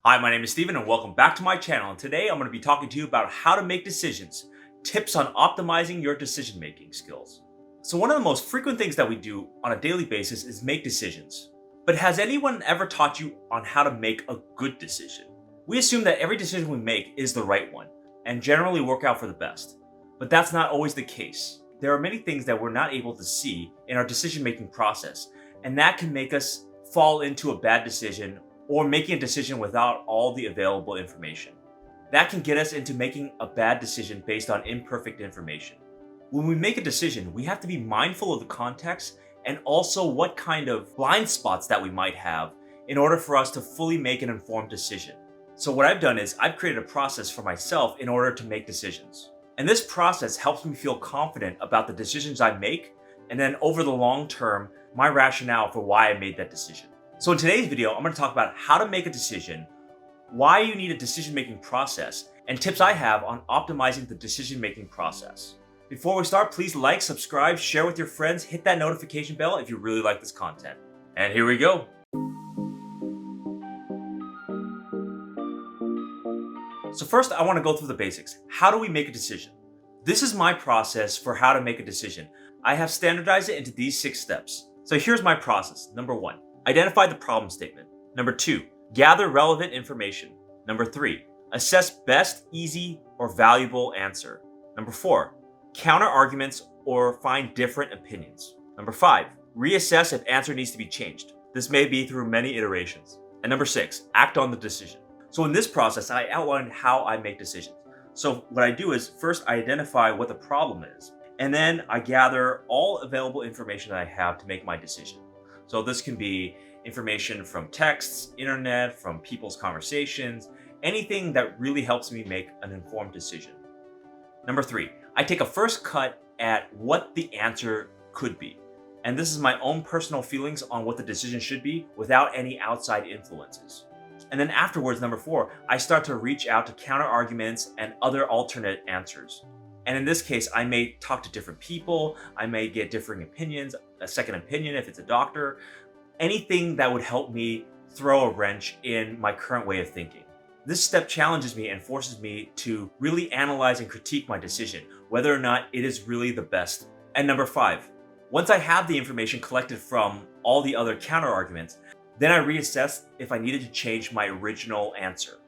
Hi, my name is Steven and welcome back to my channel. And today I'm going to be talking to you about how to make decisions, tips on optimizing your decision making skills. So one of the most frequent things that we do on a daily basis is make decisions. But has anyone ever taught you on how to make a good decision? We assume that every decision we make is the right one and generally work out for the best. But that's not always the case. There are many things that we're not able to see in our decision making process, and that can make us fall into a bad decision or making a decision without all the available information. That can get us into making a bad decision based on imperfect information. When we make a decision, we have to be mindful of the context and also what kind of blind spots that we might have in order for us to fully make an informed decision. So what I've done is I've created a process for myself in order to make decisions. And this process helps me feel confident about the decisions I make, and then over the long term, my rationale for why I made that decision. So in today's video, I'm going to talk about how to make a decision, why you need a decision-making process, and tips I have on optimizing the decision-making process. Before we start, please like, subscribe, share with your friends, hit that notification bell if you really like this content. And here we go. So first, I want to go through the basics. How do we make a decision? This is my process for how to make a decision. I have standardized it into these 6 steps. So here's my process. Number 1. Identify the problem statement. Number 2, gather relevant information. Number 3, assess best, easy, or valuable answer. Number 4, counter arguments or find different opinions. Number 5, reassess if answer needs to be changed. This may be through many iterations. And number 6, act on the decision. So in this process, I outlined how I make decisions. So what I do is first I identify what the problem is, and then I gather all available information that I have to make my decision. So this can be information from texts, internet, from people's conversations, anything that really helps me make an informed decision. Number 3, I take a first cut at what the answer could be. And this is my own personal feelings on what the decision should be without any outside influences. And then afterwards, number 4, I start to reach out to counter arguments and other alternate answers. And in this case, I may talk to different people, I may get differing opinions, a second opinion if it's a doctor, anything that would help me throw a wrench in my current way of thinking. This step challenges me and forces me to really analyze and critique my decision, whether or not it is really the best. And number 5, once I have the information collected from all the other counter arguments, then I reassess if I needed to change my original answer.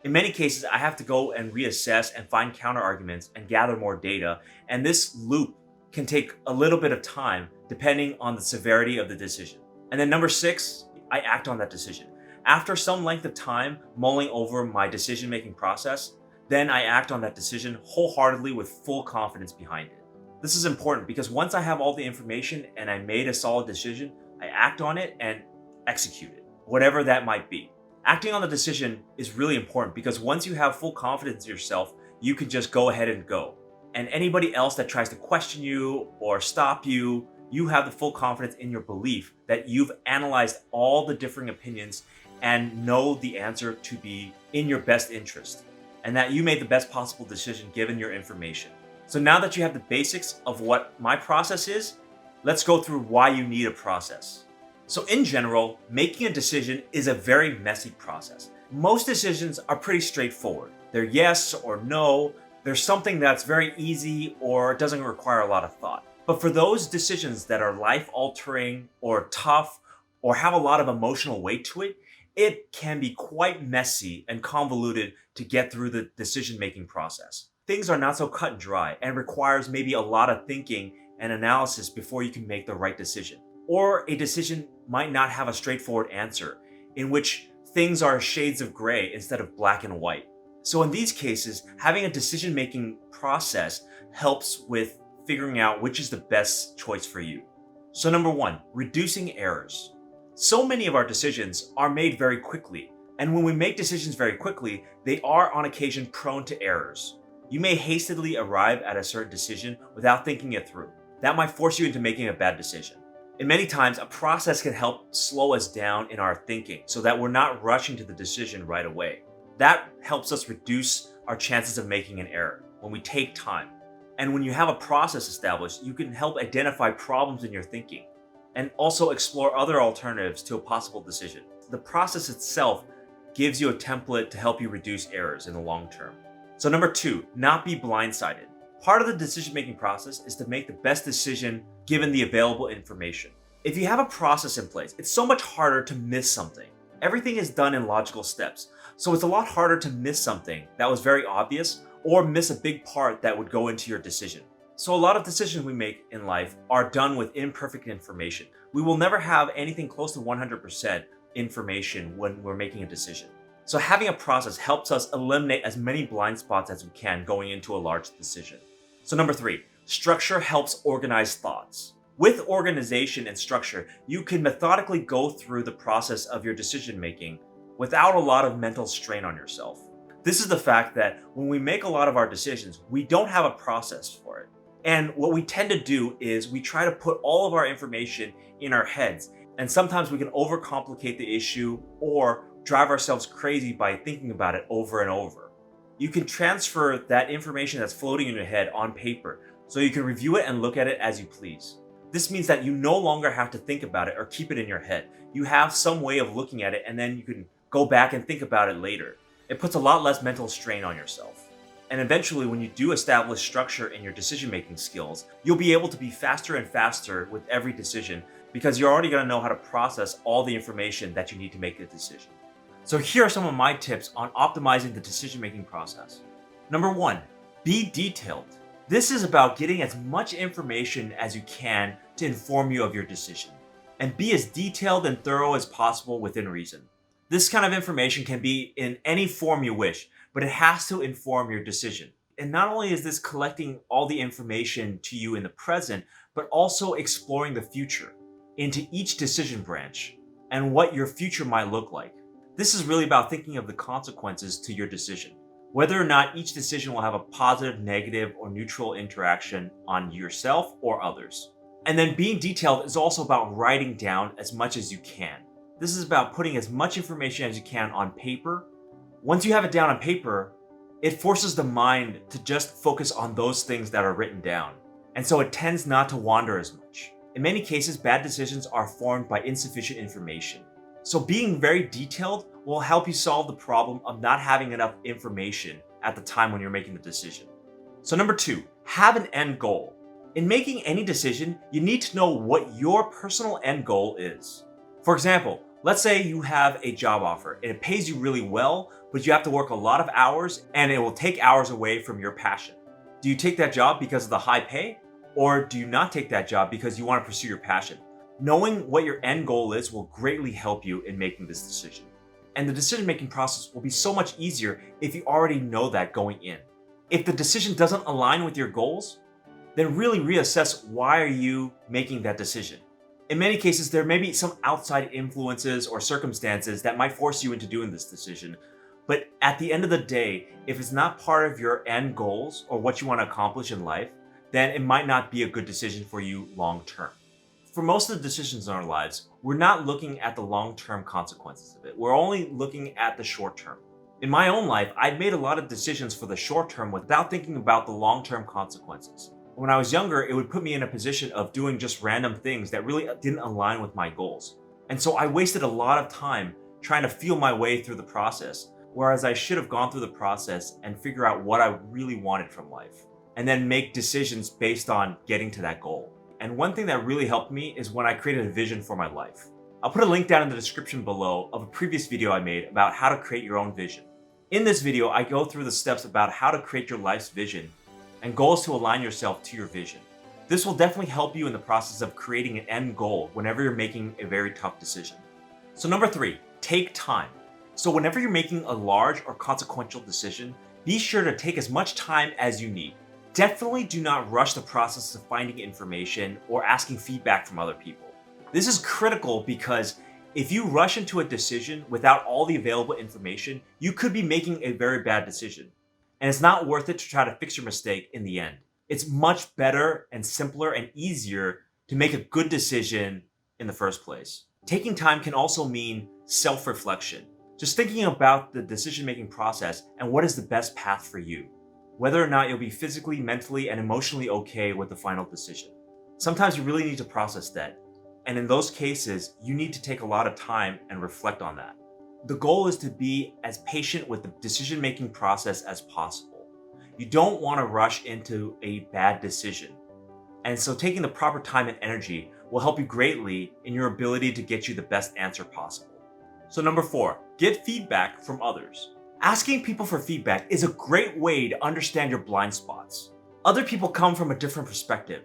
In many cases, I have to go and reassess and find counter arguments and gather more data, and this loop can take a little bit of time depending on the severity of the decision. And then number 6, I act on that decision. After some length of time mulling over my decision-making process, then I act on that decision wholeheartedly with full confidence behind it. This is important because once I have all the information and I made a solid decision, I act on it and execute it, whatever that might be. Acting on the decision is really important because once you have full confidence in yourself, you can just go ahead and go. And anybody else that tries to question you or stop you, you have the full confidence in your belief that you've analyzed all the differing opinions and know the answer to be in your best interest, and that you made the best possible decision given your information. So now that you have the basics of what my process is, let's go through why you need a process. So in general, making a decision is a very messy process. Most decisions are pretty straightforward. They're yes or no. There's something that's very easy or doesn't require a lot of thought. But for those decisions that are life-altering or tough or have a lot of emotional weight to it, it can be quite messy and convoluted to get through the decision-making process. Things are not so cut and dry and requires maybe a lot of thinking and analysis before you can make the right decision. Or a decision might not have a straightforward answer, in which things are shades of gray instead of black and white. So in these cases, having a decision-making process helps with figuring out which is the best choice for you. So number 1, reducing errors. So many of our decisions are made very quickly, and when we make decisions very quickly, they are on occasion prone to errors. You may hastily arrive at a certain decision without thinking it through. That might force you into making a bad decision. And many times, a process can help slow us down in our thinking so that we're not rushing to the decision right away. That helps us reduce our chances of making an error when we take time. And when you have a process established, you can help identify problems in your thinking and also explore other alternatives to a possible decision. The process itself gives you a template to help you reduce errors in the long term. So number 2, not be blindsided. Part of the decision-making process is to make the best decision given the available information. If you have a process in place, it's so much harder to miss something. Everything is done in logical steps, so it's a lot harder to miss something that was very obvious or miss a big part that would go into your decision. So a lot of decisions we make in life are done with imperfect information. We will never have anything close to 100% information when we're making a decision. So having a process helps us eliminate as many blind spots as we can going into a large decision. So number 3, structure helps organize thoughts. With organization and structure, you can methodically go through the process of your decision making without a lot of mental strain on yourself. This is the fact that when we make a lot of our decisions, we don't have a process for it. And what we tend to do is we try to put all of our information in our heads, and sometimes we can overcomplicate the issue or drive ourselves crazy by thinking about it over and over. You can transfer that information that's floating in your head on paper, so you can review it and look at it as you please. This means that you no longer have to think about it or keep it in your head. You have some way of looking at it, and then you can go back and think about it later. It puts a lot less mental strain on yourself. And eventually, when you do establish structure in your decision-making skills, you'll be able to be faster and faster with every decision because you're already going to know how to process all the information that you need to make a decision. So here are some of my tips on optimizing the decision-making process. Number 1, be detailed. This is about getting as much information as you can to inform you of your decision. And be as detailed and thorough as possible within reason. This kind of information can be in any form you wish, but it has to inform your decision. And not only is this collecting all the information to you in the present, but also exploring the future into each decision branch and what your future might look like. This is really about thinking of the consequences to your decision, whether or not each decision will have a positive, negative, or neutral interaction on yourself or others. And then being detailed is also about writing down as much as you can. This is about putting as much information as you can on paper. Once you have it down on paper, it forces the mind to just focus on those things that are written down. And so it tends not to wander as much. In many cases, bad decisions are formed by insufficient information. So being very detailed will help you solve the problem of not having enough information at the time when you're making the decision. So number 2, have an end goal. In making any decision, you need to know what your personal end goal is. For example, let's say you have a job offer and it pays you really well, but you have to work a lot of hours and it will take hours away from your passion. Do you take that job because of the high pay? Or do you not take that job because you want to pursue your passion? Knowing what your end goal is will greatly help you in making this decision. And the decision-making process will be so much easier if you already know that going in. If the decision doesn't align with your goals, then really reassess why are you making that decision. In many cases, there may be some outside influences or circumstances that might force you into doing this decision. But at the end of the day, if it's not part of your end goals or what you want to accomplish in life, then it might not be a good decision for you long term. For most of the decisions in our lives, we're not looking at the long-term consequences of it. We're only looking at the short term. In my own life, I've made a lot of decisions for the short term without thinking about the long-term consequences. When I was younger, it would put me in a position of doing just random things that really didn't align with my goals. And so I wasted a lot of time trying to feel my way through the process, whereas I should have gone through the process and figure out what I really wanted from life, and then make decisions based on getting to that goal. And one thing that really helped me is when I created a vision for my life. I'll put a link down in the description below of a previous video I made about how to create your own vision. In this video, I go through the steps about how to create your life's vision and goals to align yourself to your vision. This will definitely help you in the process of creating an end goal whenever you're making a very tough decision. So number 3, take time. So whenever you're making a large or consequential decision, be sure to take as much time as you need. Definitely do not rush the process of finding information or asking feedback from other people. This is critical because if you rush into a decision without all the available information, you could be making a very bad decision. And it's not worth it to try to fix your mistake in the end. It's much better and simpler and easier to make a good decision in the first place. Taking time can also mean self-reflection. Just thinking about the decision-making process and what is the best path for you. Whether or not you'll be physically, mentally, and emotionally okay with the final decision. Sometimes you really need to process that. And in those cases, you need to take a lot of time and reflect on that. the goal is to be as patient with the decision-making process as possible. You don't want to rush into a bad decision. And so taking the proper time and energy will help you greatly in your ability to get you the best answer possible. So number 4, get feedback from others. Asking people for feedback is a great way to understand your blind spots. Other people come from a different perspective,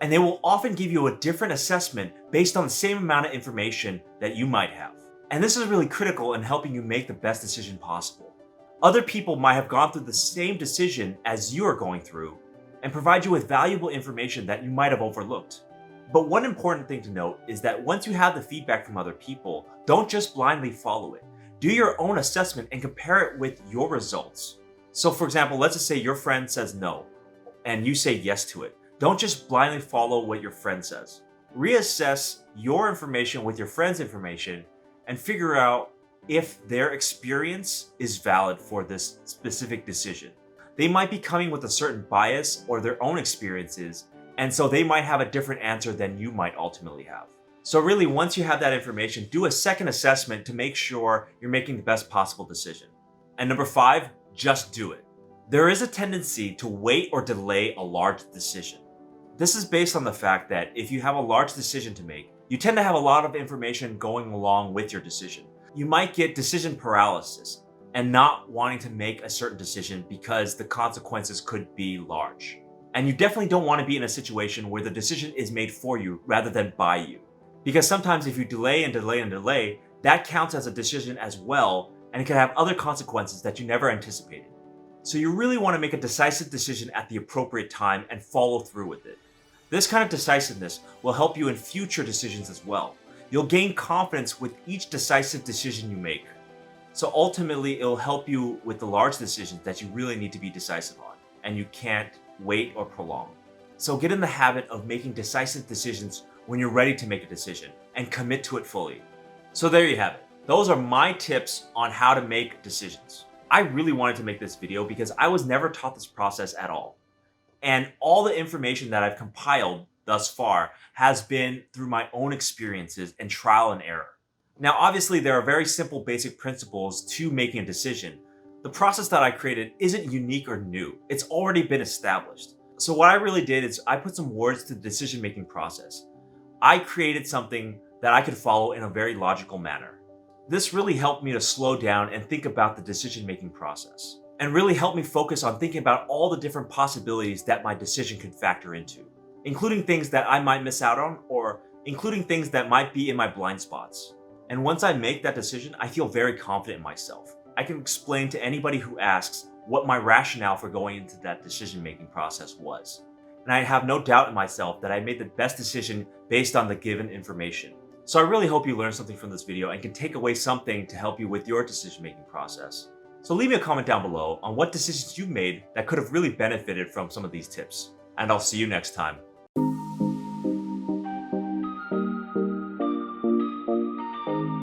and they will often give you a different assessment based on the same amount of information that you might have. And this is really critical in helping you make the best decision possible. Other people might have gone through the same decision as you are going through and provide you with valuable information that you might have overlooked. But one important thing to note is that once you have the feedback from other people, don't just blindly follow it. Do your own assessment and compare it with your results. So for example, let's just say your friend says no, and you say yes to it. Don't just blindly follow what your friend says. Reassess your information with your friend's information and figure out if their experience is valid for this specific decision. They might be coming with a certain bias or their own experiences, and so they might have a different answer than you might ultimately have. So really, once you have that information, do a second assessment to make sure you're making the best possible decision. And number 5, just do it. There is a tendency to wait or delay a large decision. This is based on the fact that if you have a large decision to make, you tend to have a lot of information going along with your decision. You might get decision paralysis and not wanting to make a certain decision because the consequences could be large. And you definitely don't want to be in a situation where the decision is made for you rather than by you. Because sometimes if you delay and delay and delay, that counts as a decision as well, and it can have other consequences that you never anticipated. So you really want to make a decisive decision at the appropriate time and follow through with it. This kind of decisiveness will help you in future decisions as well. You'll gain confidence with each decisive decision you make. So ultimately, it'll help you with the large decisions that you really need to be decisive on, and you can't wait or prolong. So get in the habit of making decisive decisions when you're ready to make a decision and commit to it fully. So there you have it. Those are my tips on how to make decisions. I really wanted to make this video because I was never taught this process at all. And all the information that I've compiled thus far has been through my own experiences and trial and error. Now, obviously, there are very simple basic principles to making a decision. The process that I created isn't unique or new. It's already been established. So what I really did is I put some words to the decision-making process. I created something that I could follow in a very logical manner. This really helped me to slow down and think about the decision-making process, and really helped me focus on thinking about all the different possibilities that my decision could factor into, including things that I might miss out on or including things that might be in my blind spots. And once I make that decision, I feel very confident in myself. I can explain to anybody who asks what my rationale for going into that decision-making process was. And I have no doubt in myself that I made the best decision based on the given information. So I really hope you learned something from this video and can take away something to help you with your decision-making process. So leave me a comment down below on what decisions you made that could have really benefited from some of these tips. And I'll see you next time.